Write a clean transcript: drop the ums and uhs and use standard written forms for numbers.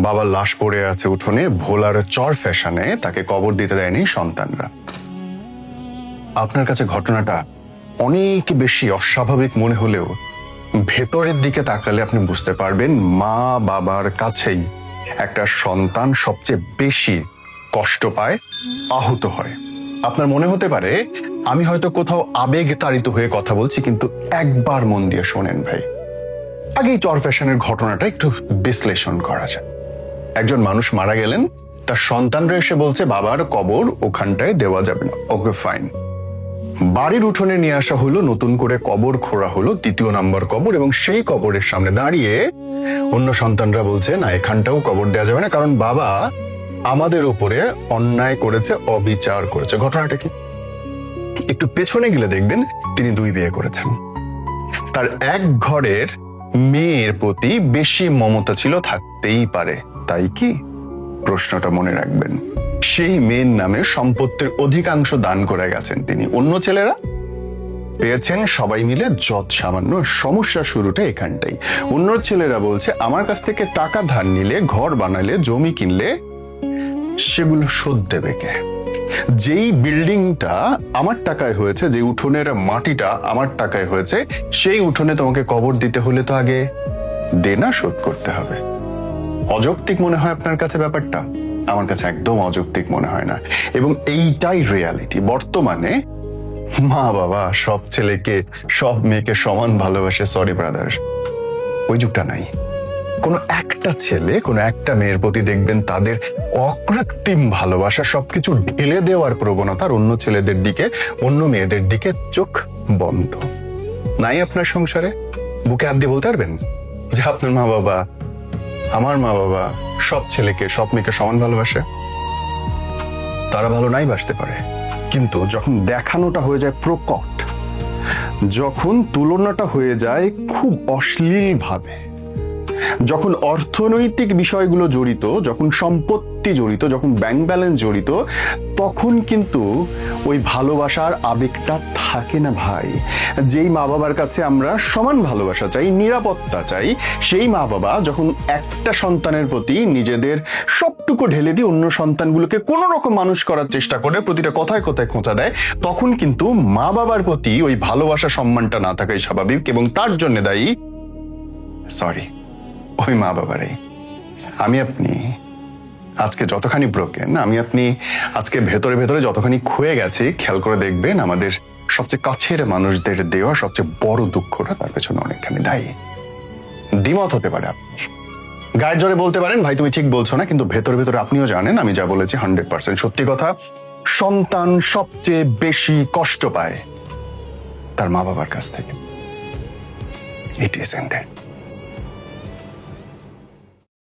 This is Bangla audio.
বাবার লাশ পড়ে আছে উঠোনে, ভোলার চর ফ্যাশনে তাকে কবর দিতে দেয়নি সন্তানরা। আপনার কাছে ঘটনাটা অনেক বেশি অস্বাভাবিক মনে হলেও ভেতরের দিকে তাকালে আপনি বুঝতে পারবেন মা বাবার কাছেই একটা সন্তান সবচেয়ে বেশি কষ্ট পায়, আহত হয়। আপনার মনে হতে পারে আমি হয়তো কোথাও আবেগ তাড়িত হয়ে কথা বলছি, কিন্তু একবার মন দিয়ে শোনেন ভাই। আগেই চর ফ্যাশনের ঘটনাটা একটু বিশ্লেষণ করা যায়। একজন মানুষ মারা গেলেন, তার সন্তানরা এসে বলছে বাবার কবর ওখানটায় দেওয়া যাবে না। ওকে ফাইন, বাড়ির উঠোনে নিয়ে আসা হলো, নতুন করে কবর খোঁড়া হলো, ২য় নাম্বার কবর, এবং সেই কবরের সামনে দাঁড়িয়ে অন্য সন্তানরা বলছে না, এখানটাও কবর দেওয়া যাবে না, কারণ বাবা আমাদের উপরে অন্যায় করেছে, অবিচার করেছে। ঘটনাটা কি? একটু পেছনে গেলে দেখবেন তিনি 2 বিয়ে করেছেন। তার এক ঘরের মেয়ের প্রতি বেশি মমতা ছিল, থাকতেই পারে, তাই কি? প্রশ্নটা মনে রাখবেন। সেই মেয়ের নামে সম্পত্তির অধিকাংশ দান করে গেছেন তিনি। অন্য ছেলেরা পেয়েছেন সবাই মিলে যৎ সামান্য। সমস্যা শুরুটা এখানটাই। অন্য ছেলেরা বলছে আমার কাছ থেকে টাকা ধার নিলে, ঘর বানালে, জমি কিনলে সেগুলো শোধ দেবে কে? যেই বিল্ডিংটা আমার টাকায় হয়েছে, যে উঠোনের মাটিটা আমার টাকায় হয়েছে, সেই উঠোনে তোমাকে কবর দিতে হলে তো আগে দেনা শোধ করতে হবে। অযৌক্তিক মনে হয় আপনার কাছে ব্যাপারটা? আমার কাছে একদম অযৌক্তিক মনে হয় না, এবং এইটাই রিয়ালিটি। বর্তমানে মা বাবা সব ছেলেকে, সব মেয়েকে সমান ভালোবাসে। সরি ব্রাদার, ওই যুগটা নাই। কোনো একটা ছেলে, কোনো একটা মেয়ের প্রতি দেখবেন তাদের অকৃত্রিম ভালোবাসা, সবকিছু ঢেলে দেওয়ার প্রবণতার অন্য ছেলেদের দিকে, অন্য মেয়েদের দিকে চোখ বন্ধ। নাই আপনার সংসারে? বুকে হাত দিয়ে বলতে পারবেন যে আপনার মা বাবা, আমার মা বাবা সব ছেলেকে, সব মেয়েকে সমান ভালোবাসে? তারা ভালো নাই বাসতে পারে, কিন্তু যখন দেখানোটা হয়ে যায় প্রকট, যখন তুলনাটা হয়ে যায় খুব অশ্লীল ভাবে, যখন অর্থনৈতিক বিষয়গুলো জড়িত, যখন সম্পত্তি জড়িত, যখন ব্যাংক ব্যালেন্স জড়িত, তখন কিন্তু ওই ভালোবাসার আবেগটা থাকে না ভাই। যেই মা বাবার কাছে আমরা সমান ভালোবাসা চাই, নিরাপত্তা চাই, সেই মা বাবা যখন একটা সন্তানের প্রতি নিজেদের সবটুকু ঢেলে দিয়ে অন্য সন্তানগুলোকে কোনো রকম মানুষ করার চেষ্টা করে, প্রতিটা কথায় কথায় খোঁচা দেয়, তখন কিন্তু মা বাবার প্রতি ওই ভালোবাসা, সম্মানটা না থাকাই স্বাভাবিক, এবং তার জন্য দায়ী সরি ওই মা বাবারে। আমি আপনি আজকে যতখানি ব্রোকেন, আমি আপনি আজকে ভেতরে ভেতরে যতখানি ক্ষয়ে গেছি, খেয়াল করে দেখবেন আমাদের সবচেয়ে কাছের মানুষদের দেওয়া সবচেয়ে বড় দুঃখটা তার পেছনে অনেকখানি দায়ী। দ্বিমত হতে পারে, আপনি গায়ের জোরে বলতে পারেন ভাই তুমি ঠিক বলছো না, কিন্তু ভেতরে ভেতরে আপনিও জানেন আমি যা বলেছি 100% সত্যি কথা। সন্তান সবচেয়ে বেশি কষ্ট পায় তার মা বাবার কাছ থেকে। It is ended.